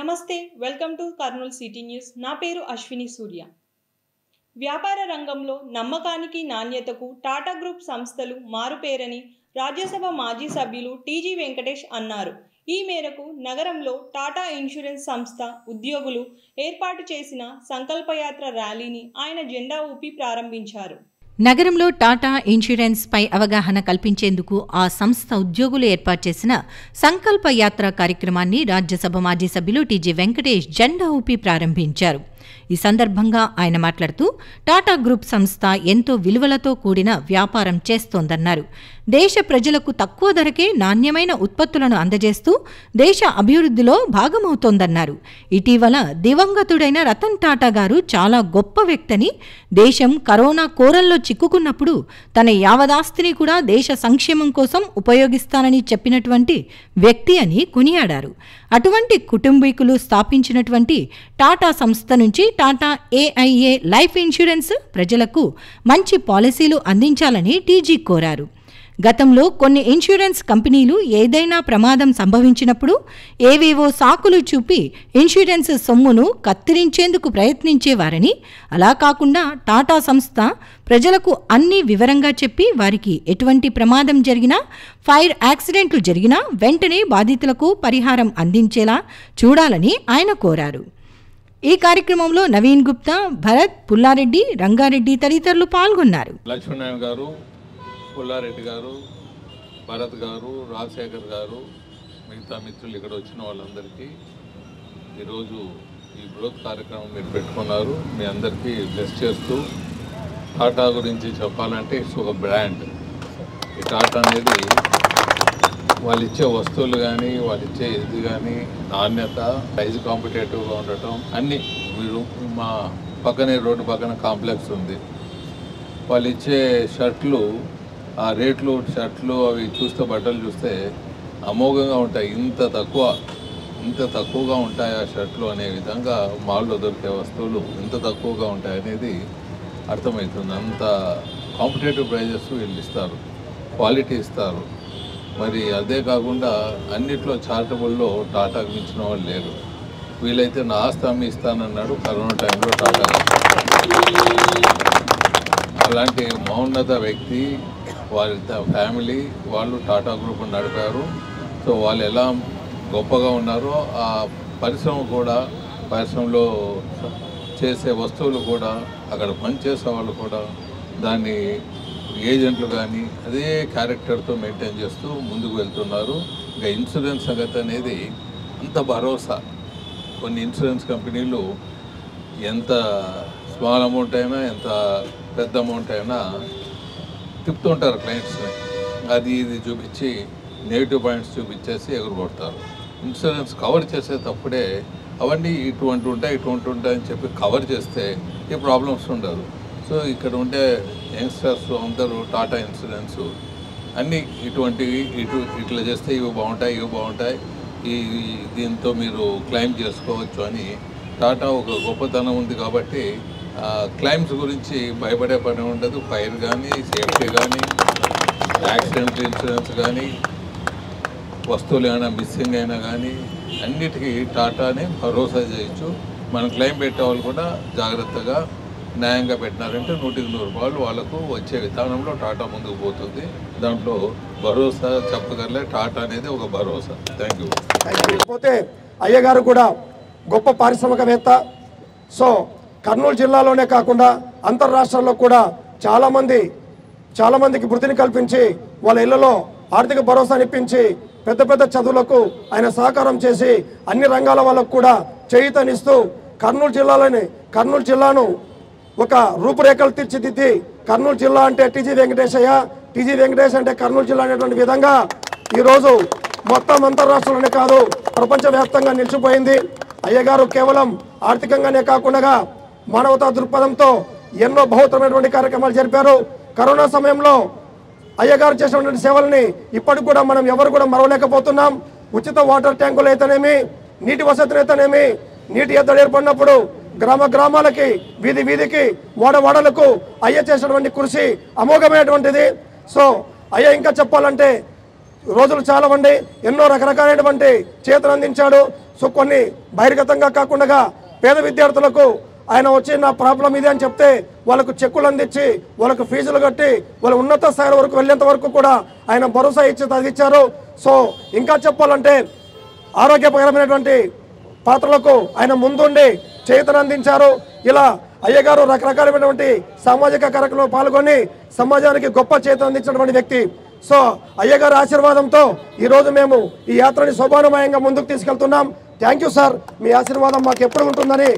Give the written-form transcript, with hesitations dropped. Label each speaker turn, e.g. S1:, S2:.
S1: నమస్తే, welcome to Kurnool city news. నా పేరు అశ్విని సూర్య. వ్యాపార రంగంలో నమ్మకానికి, నాణ్యతకు టాటా గ్రూప్ సంస్థలు మారుపేరని రాజ్యసభ మాజీ సభ్యులు టీజీ వెంకటేష్ అన్నారు. ఈ మేరకు నగరంలో టాటా ఇన్సూరెన్స్ సంస్థ ఉద్యోగులు ఏర్పాటు చేసిన సంకల్పయాత్ర ర్యాలీని ఆయన జెండా ఊపి ప్రారంభించారు.
S2: నగరంలో టాటా ఇన్సూరెన్స్ పై అవగాహన కల్పించేందుకు ఆ సంస్థ ఉద్యోగులు ఏర్పాటు చేసిన సంకల్ప యాత్ర కార్యక్రమాన్ని రాజ్యసభ మాజీ సభ్యులు టీజీ వెంకటేష్ జెండా ఊపి ప్రారంభించారు. ఈ సందర్భంగా ఆయన మాట్లాడుతూ టాటా గ్రూప్ సంస్థ ఎంతో విలువలతో కూడిన వ్యాపారం చేస్తోందన్నారు. దేశ ప్రజలకు తక్కువ ధరకే నాణ్యమైన ఉత్పత్తులను అందజేస్తూ దేశ అభివృద్ధిలో భాగమవుతోందన్నారు. ఇటీవల దివంగతుడైన రతన్ టాటా గారు చాలా గొప్ప వ్యక్తని, దేశం కరోనా కోరల్లో చిక్కుకున్నప్పుడు తన యావదాస్తిని కూడా దేశ సంక్షేమం కోసం ఉపయోగిస్తానని చెప్పినటువంటి వ్యక్తి అని కొనియాడారు. అటువంటి కుటుంబీకులు స్థాపించినటువంటి టాటా సంస్థ నుంచి టాటా ఏఐఏ లైఫ్ ఇన్సూరెన్స్ ప్రజలకు మంచి పాలసీలు అందించాలని టీజీ కోరారు. గతంలో కొన్ని ఇన్సూరెన్స్ కంపెనీలు ఏదైనా ప్రమాదం సంభవించినప్పుడు ఏవేవో సాకులు చూపి ఇన్సూరెన్స్ సొమ్మును కత్తిరించేందుకు ప్రయత్నించేవారని, అలా కాకుండా టాటా సంస్థ ప్రజలకు అన్ని వివరంగా చెప్పి వారికి ఎటువంటి ప్రమాదం జరిగినా, ఫైర్ యాక్సిడెంట్లు జరిగినా వెంటనే బాధితులకు పరిహారం అందించేలా చూడాలని ఆయన కోరారు. ఈ కార్యక్రమంలో నవీన్ గుప్తా, భరత్, పుల్లారెడ్డి, రంగారెడ్డి తదితరులు పాల్గొన్నారు.
S3: లక్ష్మీనారాయణ గారు, పుల్లారెడ్డి గారు, భరత్ గారు, రాజశేఖర్ గారు, మిగతా మిత్రులు ఇక్కడ వచ్చిన వాళ్ళందరికీ ఈరోజు ఈ గ్రోత్ కార్యక్రమం మీరు పెట్టుకున్నారు. మీ అందరికీ బ్లెస్ చేస్తూ, టాటా గురించి చెప్పాలంటే ఇట్స్ ఒక బ్రాండ్. ఈ టాటా అనేది వాళ్ళు ఇచ్చే వస్తువులు కానీ, వాళ్ళు ఇచ్చే ఇది కానీ, నాణ్యత, ప్రైజ్ కాంపిటేటివ్గా ఉండటం అన్నీ. మీరు మా పక్కనే రోడ్డు పక్కన కాంప్లెక్స్ ఉంది. వాళ్ళు ఇచ్చే షర్ట్లు, ఆ రేట్లు, షర్ట్లు అవి చూస్తే, బట్టలు చూస్తే అమోఘంగా ఉంటాయి. ఇంత తక్కువగా ఉంటాయి ఆ షర్ట్లు అనే విధంగా మాల్లో దొరికే వస్తువులు ఇంత తక్కువగా ఉంటాయి అనేది అర్థమవుతుంది. అంత కాంపిటేటివ్ ప్రైజెస్ వీళ్ళు ఇస్తారు, క్వాలిటీ ఇస్తారు. మరి అదే కాకుండా అన్నిట్లో చారిటబుల్లో టాటాకు మించిన వాళ్ళు లేరు. వీలైతే నా ఆస్తి అమ్మి ఇస్తానన్నాడు కరోనా టైంలో టాటా. అలాంటి మహోన్నత వ్యక్తి, వారి ఫ్యామిలీ వాళ్ళు టాటా గ్రూప్ నడిపారు. సో వాళ్ళు ఎలా గొప్పగా ఉన్నారో ఆ పరిశ్రమలో చేసే వస్తువులు కూడా, అక్కడ పనిచేసే వాళ్ళు కూడా దాన్ని ఏజెంట్లు కానీ అదే క్యారెక్టర్తో మెయింటైన్ చేస్తూ ముందుకు వెళ్తున్నారు. ఇంకా ఇన్సూరెన్స్ సంగతి అనేది అంత భరోసా. కొన్ని ఇన్సూరెన్స్ కంపెనీలు ఎంత స్మాల్ అమౌంట్ అయినా, ఎంత పెద్ద అమౌంట్ అయినా తిప్పుతుంటారు క్లయింట్స్ని. అది ఇది చూపించి నెగిటివ్ పాయింట్స్ చూపించేసి ఎగురుకొడతారు. ఇన్సూరెన్స్ కవర్ చేసేటప్పుడే అవన్నీ ఇటువంటి ఉంటాయని చెప్పి కవర్ చేస్తే ఏ ప్రాబ్లమ్స్ ఉండదు. సో ఇక్కడ ఉండే యంగ్స్టర్స్ అందరూ టాటా ఇన్సూరెన్స్ అన్నీ ఇట్లా చేస్తే ఇవి బాగుంటాయి, దీంతో మీరు క్లెయిమ్ చేసుకోవచ్చు అని టాటా ఒక గొప్పతనం ఉంది. కాబట్టి క్లెయిమ్స్ గురించి భయపడే పని ఉండదు. ఫైర్ కానీ, సేఫ్టీ కానీ, యాక్సిడెంట్ ఇన్సూరెన్స్ కానీ, వస్తువులు ఏమైనా మిస్సింగ్ అయినా కానీ అన్నిటికీ టాటానే భరోసా చేయొచ్చు. మనం క్లెయిమ్ పెట్టే వాళ్ళు కూడా జాగ్రత్తగా, న్యాయంగా పెట్టినారంటే 100% వాళ్ళకు వచ్చే విధానంలో టాటా ముందుకు పోతుంది. దాంట్లో భరోసా చెప్పగలే టాటా అనేది ఒక భరోసా. Thank you.
S4: పోతే అయ్యగారు కూడా గొప్ప పారిశ్రామికవేత్త. సో కర్నూలు జిల్లాలోనే కాకుండా అంతర్రాష్ట్రాల్లో కూడా చాలామందికి వృత్తిని కల్పించి వాళ్ళ ఇళ్లలో ఆర్థిక భరోసాని ఇప్పించి పెద్ద పెద్ద చదువులకు ఆయన సహకారం చేసి అన్ని రంగాల వాళ్ళకు కూడా చేయూతనిస్తూ కర్నూలు జిల్లాను ఒక రూపురేఖలు తీర్చిదిద్ది కర్నూలు జిల్లా అంటే టీజీ వెంకటేష్ అంటే కర్నూలు జిల్లా అనేటువంటి విధంగా ఈరోజు మొత్తం అంతర్రాష్ట్రంలోనే కాదు ప్రపంచవ్యాప్తంగా నిలిచిపోయింది. అయ్యగారు కేవలం ఆర్థికంగానే కాకుండా మానవతా దృక్పథంతో ఎన్నో బహుతరమైనటువంటి కార్యక్రమాలు జరిపారు. కరోనా సమయంలో అయ్యగారు చేసినటువంటి సేవల్ని ఇప్పటికి కూడా మనం ఎవరు కూడా మరవలేకపోతున్నాం. ఉచిత వాటర్ ట్యాంకులు అయితేనేమి, నీటి వసతులు అయితేనేమి, నీటి ఎద్దడి ఏర్పడినప్పుడు గ్రామాలకి, వీధికి, వాడవాడలకు అయ్య చేసినటువంటి కృషి అమోఘమైనటువంటిది. సో అయ్య ఇంకా చెప్పాలంటే రోజులు చాలామండి, ఎన్నో రకరకాలైనటువంటి చేతులు అందించాడు. సో కొన్ని బహిర్గతంగా కాకుండా పేద విద్యార్థులకు ఆయన వచ్చి నా ప్రాబ్లం ఇది అని చెప్తే వాళ్ళకు చెక్కులు అందించి వాళ్ళకు ఫీజులు కట్టి వాళ్ళ ఉన్నత స్థాయి వరకు వెళ్ళేంత వరకు కూడా ఆయన భరోసా ఇచ్చి తగ్గించారు. సో ఇంకా చెప్పాలంటే ఆరోగ్యపరమైనటువంటి పాత్రలకు ఆయన ముందుండి చేతనందించారు. ఇలా అయ్యగారు రకరకాలైనటువంటి సామాజిక కార్యక్రమంలో పాల్గొని సమాజానికి గొప్ప చేతన అందించినటువంటి వ్యక్తి. సో అయ్యగారి ఆశీర్వాదంతో ఈరోజు మేము ఈ యాత్రని శోభానమయంగా ముందుకు తీసుకెళ్తున్నాం. థ్యాంక్ యూ సార్, మీ ఆశీర్వాదం మాకు ఎప్పుడు ఉంటుందని